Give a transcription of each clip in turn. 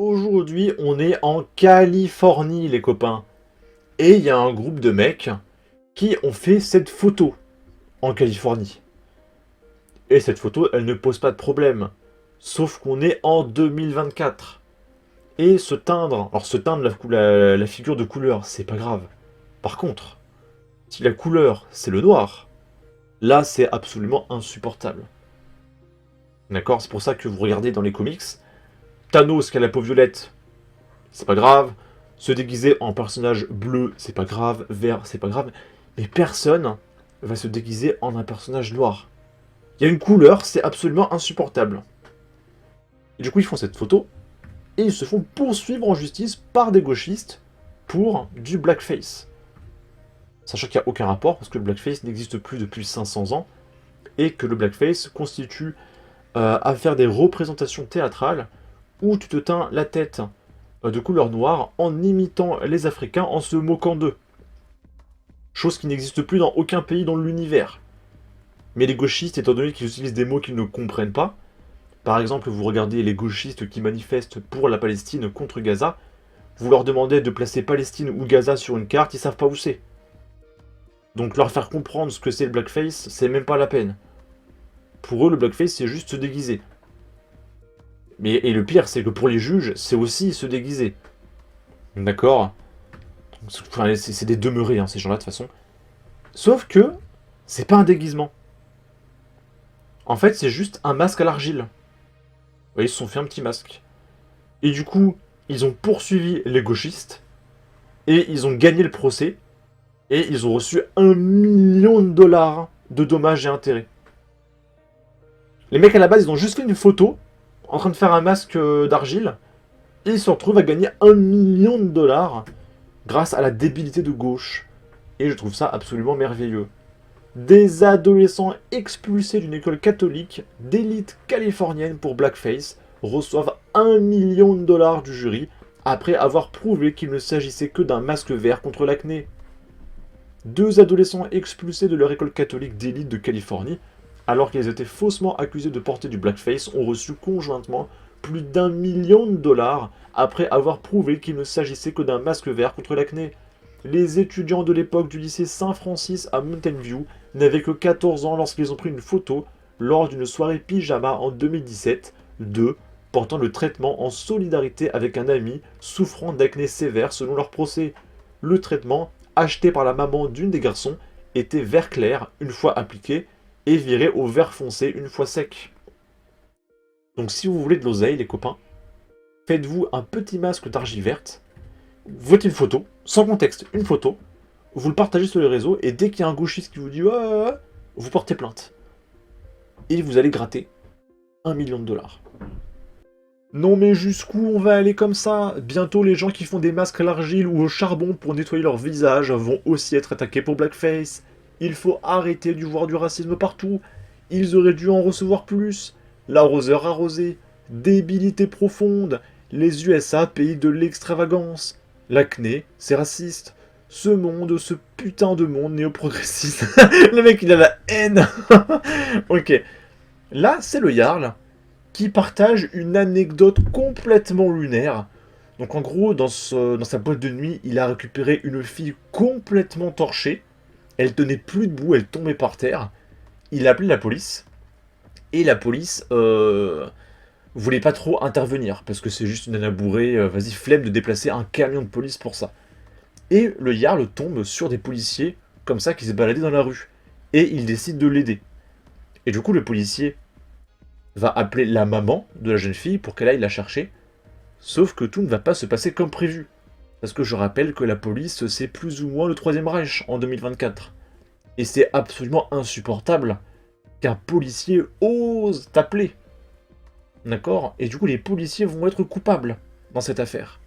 Aujourd'hui, on est en Californie, les copains. Et il y a un groupe de mecs qui ont fait cette photo en Californie. Et cette photo, elle ne pose pas de problème. Sauf qu'on est en 2024. Et se teindre la figure de couleur, c'est pas grave. Par contre, si la couleur, c'est le noir, là, c'est absolument insupportable. D'accord? C'est pour ça que vous regardez dans les comics, Thanos qui a la peau violette, c'est pas grave. Se déguiser en personnage bleu, c'est pas grave. Vert, c'est pas grave. Mais personne va se déguiser en un personnage noir. Il y a une couleur, c'est absolument insupportable. Et du coup, ils font cette photo, et ils se font poursuivre en justice par des gauchistes pour du blackface. Sachant qu'il n'y a aucun rapport, parce que le blackface n'existe plus depuis 500 ans, et que le blackface constitue à faire des représentations théâtrales où tu te teins la tête de couleur noire en imitant les Africains en se moquant d'eux. Chose qui n'existe plus dans aucun pays dans l'univers. Mais les gauchistes, étant donné qu'ils utilisent des mots qu'ils ne comprennent pas, par exemple, vous regardez les gauchistes qui manifestent pour la Palestine contre Gaza, vous leur demandez de placer Palestine ou Gaza sur une carte, ils savent pas où c'est. Donc leur faire comprendre ce que c'est le blackface, c'est même pas la peine. Pour eux, le blackface, c'est juste se déguiser. Et le pire, c'est que pour les juges, c'est aussi se déguiser. D'accord? Enfin, c'est des demeurés, hein, ces gens-là, de toute façon. Sauf que, c'est pas un déguisement. En fait, c'est juste un masque à l'argile. Vous voyez, ils se sont fait un petit masque. Et du coup, ils ont poursuivi les gauchistes, et ils ont gagné le procès, et ils ont reçu 1 million de dollars de dommages et intérêts. Les mecs, à la base, ils ont juste fait une photo, en train de faire un masque d'argile, et ils se retrouvent à gagner 1 million de dollars grâce à la débilité de gauche. Et je trouve ça absolument merveilleux. Des adolescents expulsés d'une école catholique d'élite californienne pour blackface reçoivent 1 million de dollars du jury après avoir prouvé qu'il ne s'agissait que d'un masque vert contre l'acné. 2 adolescents expulsés de leur école catholique d'élite de Californie, alors qu'ils étaient faussement accusés de porter du blackface, ont reçu conjointement plus d'1 million de dollars après avoir prouvé qu'il ne s'agissait que d'un masque vert contre l'acné. Les étudiants de l'époque du lycée Saint-Francis à Mountain View n'avaient que 14 ans lorsqu'ils ont pris une photo lors d'une soirée pyjama en 2017 portant le traitement en solidarité avec un ami souffrant d'acné sévère selon leur procès. Le traitement, acheté par la maman d'une des garçons, était vert clair une fois appliqué et viré au vert foncé une fois sec. Donc si vous voulez de l'oseille, les copains, faites-vous un petit masque d'argile verte, vous faites une photo, sans contexte, une photo, vous le partagez sur les réseaux, et dès qu'il y a un gauchiste qui vous dit ouais, vous portez plainte. Et vous allez gratter 1 million de dollars. Non mais jusqu'où on va aller comme ça? Bientôt les gens qui font des masques à l'argile ou au charbon pour nettoyer leur visage vont aussi être attaqués pour blackface. Il faut arrêter de voir du racisme partout. Ils auraient dû en recevoir plus. L'arroseur arrosé. Débilité profonde. Les USA, pays de l'extravagance. L'acné, c'est raciste. Ce monde, ce putain de monde néo-progressiste. Le mec, il a la haine. Ok. Là, c'est le Jarl qui partage une anecdote complètement lunaire. Donc en gros, dans sa boîte de nuit, il a récupéré une fille complètement torchée. Elle tenait plus debout, elle tombait par terre. Il a appelé la police. Et la police voulait pas trop intervenir. Parce que c'est juste une nana bourrée. Vas-y, flemme de déplacer un camion de police pour ça. Et le Jarl tombe sur des policiers comme ça qui se baladaient dans la rue. Et il décide de l'aider. Et du coup, le policier va appeler la maman de la jeune fille pour qu'elle aille la chercher. Sauf que tout ne va pas se passer comme prévu. Parce que je rappelle que la police, c'est plus ou moins le Troisième Reich en 2024. Et c'est absolument insupportable qu'un policier ose t'appeler. D'accord? Et du coup, les policiers vont être coupables dans cette affaire.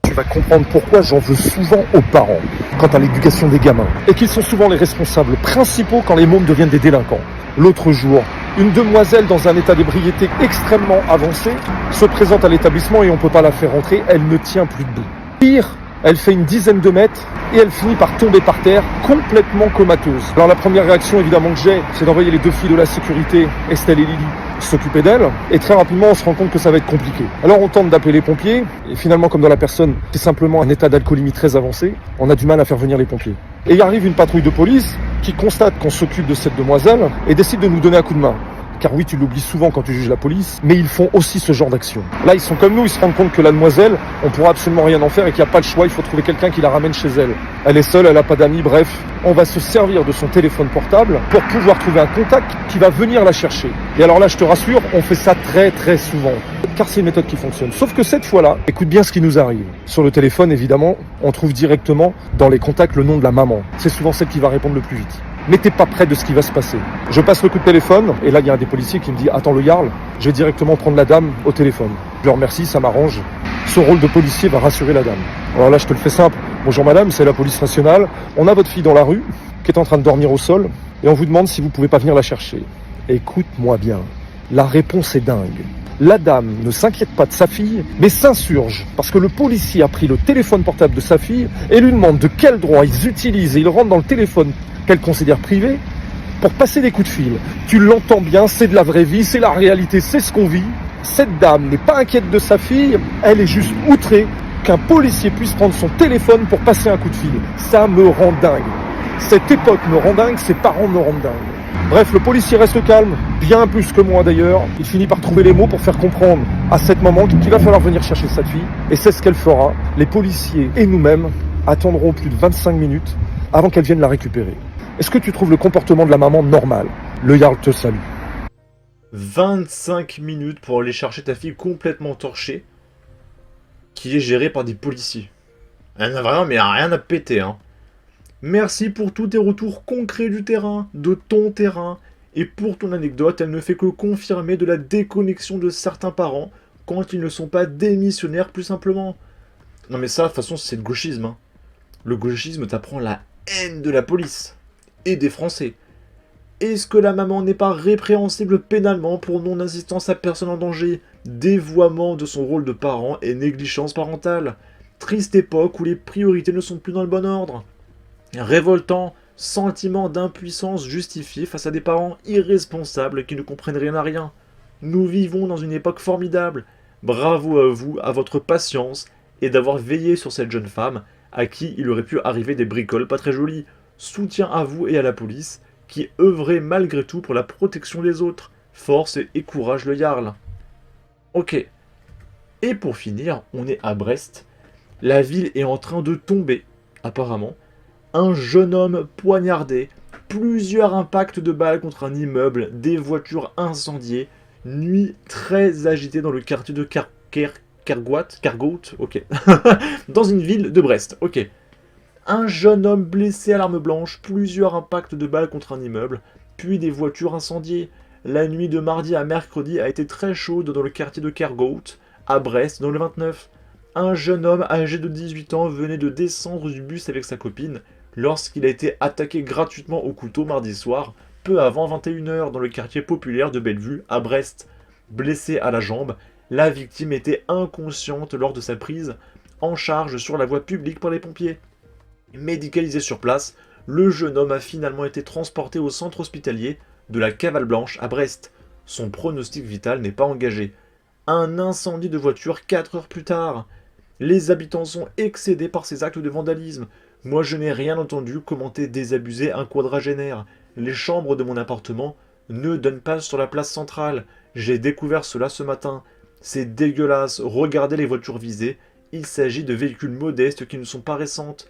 Tu vas comprendre pourquoi j'en veux souvent aux parents quant à l'éducation des gamins. Et qu'ils sont souvent les responsables principaux quand les mômes deviennent des délinquants. L'autre jour, une demoiselle dans un état d'ébriété extrêmement avancé se présente à l'établissement et on ne peut pas la faire rentrer, elle ne tient plus debout. Pire, Elle fait une dizaine de mètres et elle finit par tomber par terre, complètement comateuse. Alors la première réaction évidemment que j'ai, c'est d'envoyer les deux filles de la sécurité, Estelle et Lily, s'occuper d'elle. Et très rapidement, on se rend compte que ça va être compliqué. Alors on tente d'appeler les pompiers. Et finalement, comme dans la personne qui est simplement un état d'alcoolémie très avancé, on a du mal à faire venir les pompiers. Et il arrive une patrouille de police qui constate qu'on s'occupe de cette demoiselle et décide de nous donner un coup de main. Car oui, tu l'oublies souvent quand tu juges la police, mais ils font aussi ce genre d'action. Là, ils sont comme nous, ils se rendent compte que la demoiselle, on pourra absolument rien en faire et qu'il n'y a pas le choix, il faut trouver quelqu'un qui la ramène chez elle. Elle est seule, elle n'a pas d'amis, bref. On va se servir de son téléphone portable pour pouvoir trouver un contact qui va venir la chercher. Et alors là, je te rassure, on fait ça très très souvent. Car c'est une méthode qui fonctionne. Sauf que cette fois-là, écoute bien ce qui nous arrive. Sur le téléphone, évidemment, on trouve directement dans les contacts le nom de la maman. C'est souvent celle qui va répondre le plus vite. Mais t'es pas près de ce qui va se passer. Je passe le coup de téléphone, et là il y a un des policiers qui me dit « Attends le Jarl, je vais directement prendre la dame au téléphone. » Je leur remercie, ça m'arrange. Son rôle de policier va rassurer la dame. Alors là je te le fais simple. « Bonjour madame, c'est la police nationale. On a votre fille dans la rue, qui est en train de dormir au sol, et on vous demande si vous pouvez pas venir la chercher. » Écoute-moi bien, la réponse est dingue. La dame ne s'inquiète pas de sa fille, mais s'insurge parce que le policier a pris le téléphone portable de sa fille et lui demande de quel droit ils utilisent et ils rentrent dans le téléphone qu'elle considère privé pour passer des coups de fil. Tu l'entends bien, c'est de la vraie vie, c'est la réalité, c'est ce qu'on vit. Cette dame n'est pas inquiète de sa fille, elle est juste outrée qu'un policier puisse prendre son téléphone pour passer un coup de fil. Ça me rend dingue. Cette époque me rend dingue, ses parents me rendent dingue. Bref, le policier reste calme, bien plus que moi d'ailleurs. Il finit par trouver les mots pour faire comprendre à cette maman qu'il va falloir venir chercher sa fille. Et c'est ce qu'elle fera. Les policiers et nous-mêmes attendront plus de 25 minutes avant qu'elle vienne la récupérer. Est-ce que tu trouves le comportement de la maman normal? Le Jarl te salue. 25 minutes pour aller chercher ta fille complètement torchée, qui est gérée par des policiers. Elle n'a vraiment mais rien à péter, hein. Merci pour tous tes retours concrets du terrain, de ton terrain, et pour ton anecdote, elle ne fait que confirmer de la déconnexion de certains parents quand ils ne sont pas démissionnaires plus simplement. Non mais ça, de toute façon, c'est le gauchisme, hein. Le gauchisme t'apprend la haine de la police et des Français. Est-ce que la maman n'est pas répréhensible pénalement pour non-assistance à personne en danger, dévoiement de son rôle de parent et négligence parentale? Triste époque où les priorités ne sont plus dans le bon ordre. Révoltant sentiment d'impuissance justifié face à des parents irresponsables qui ne comprennent rien à rien. Nous vivons dans une époque formidable. Bravo à vous, à votre patience et d'avoir veillé sur cette jeune femme à qui il aurait pu arriver des bricoles pas très jolies. Soutien à vous et à la police qui œuvrait malgré tout pour la protection des autres. Force et courage le Jarl. Ok. Et pour finir, on est à Brest. La ville est en train de tomber, apparemment. Un jeune homme poignardé, plusieurs impacts de balles contre un immeuble, des voitures incendiées, nuit très agitée dans le quartier de Cargoat, ok, dans une ville de Brest, ok. Un jeune homme blessé à l'arme blanche, plusieurs impacts de balles contre un immeuble, puis des voitures incendiées. La nuit de mardi à mercredi a été très chaude dans le quartier de Cargoat, à Brest, dans le 29. Un jeune homme âgé de 18 ans venait de descendre du bus avec sa copine lorsqu'il a été attaqué gratuitement au couteau mardi soir, peu avant 21 h, dans le quartier populaire de Bellevue, à Brest. Blessé à la jambe, la victime était inconsciente lors de sa prise en charge sur la voie publique par les pompiers. Médicalisé sur place, le jeune homme a finalement été transporté au centre hospitalier de la Cavale Blanche à Brest. Son pronostic vital n'est pas engagé. Un incendie de voiture 4 heures plus tard. Les habitants sont excédés par ces actes de vandalisme. Moi, je n'ai rien entendu commenter désabusé un quadragénaire. Les chambres de mon appartement ne donnent pas sur la place centrale. J'ai découvert cela ce matin. C'est dégueulasse. Regardez les voitures visées. Il s'agit de véhicules modestes qui ne sont pas récentes.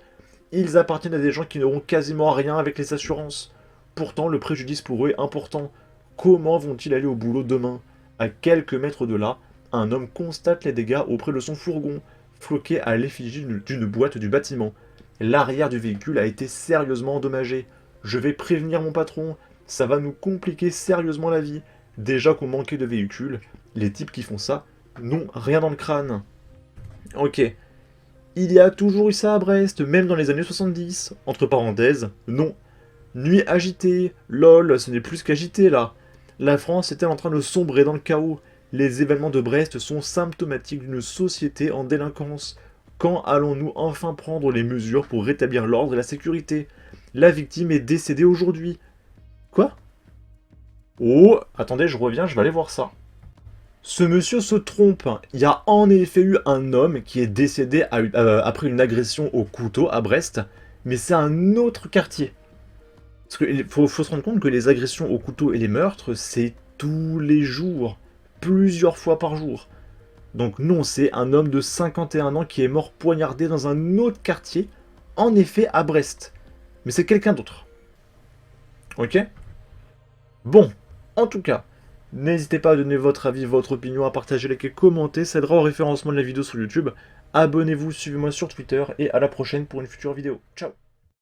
Ils appartiennent à des gens qui n'auront quasiment rien avec les assurances. Pourtant, le préjudice pour eux est important. Comment vont-ils aller au boulot demain? À quelques mètres de là, un homme constate les dégâts auprès de son fourgon, floqué à l'effigie d'une boîte du bâtiment. L'arrière du véhicule a été sérieusement endommagé. Je vais prévenir mon patron, ça va nous compliquer sérieusement la vie. Déjà qu'on manquait de véhicules, les types qui font ça n'ont rien dans le crâne. Ok. Il y a toujours eu ça à Brest, même dans les années 70. Entre parenthèses, non. Nuit agitée, lol, ce n'est plus qu'agité là. La France est-elle en train de sombrer dans le chaos? Les événements de Brest sont symptomatiques d'une société en délinquance. Quand allons-nous enfin prendre les mesures pour rétablir l'ordre et la sécurité? La victime est décédée aujourd'hui. Quoi? Oh, attendez, je reviens, je vais aller voir ça. Ce monsieur se trompe. Il y a en effet eu un homme qui est décédé après une agression au couteau à Brest, mais c'est un autre quartier. Parce qu'il faut se rendre compte que les agressions au couteau et les meurtres, c'est tous les jours, plusieurs fois par jour. Donc non, c'est un homme de 51 ans qui est mort poignardé dans un autre quartier, en effet à Brest. Mais c'est quelqu'un d'autre. Ok? Bon, en tout cas, n'hésitez pas à donner votre avis, votre opinion, à partager, liker, commenter, ça aidera au référencement de la vidéo sur YouTube. Abonnez-vous, suivez-moi sur Twitter et à la prochaine pour une future vidéo. Ciao!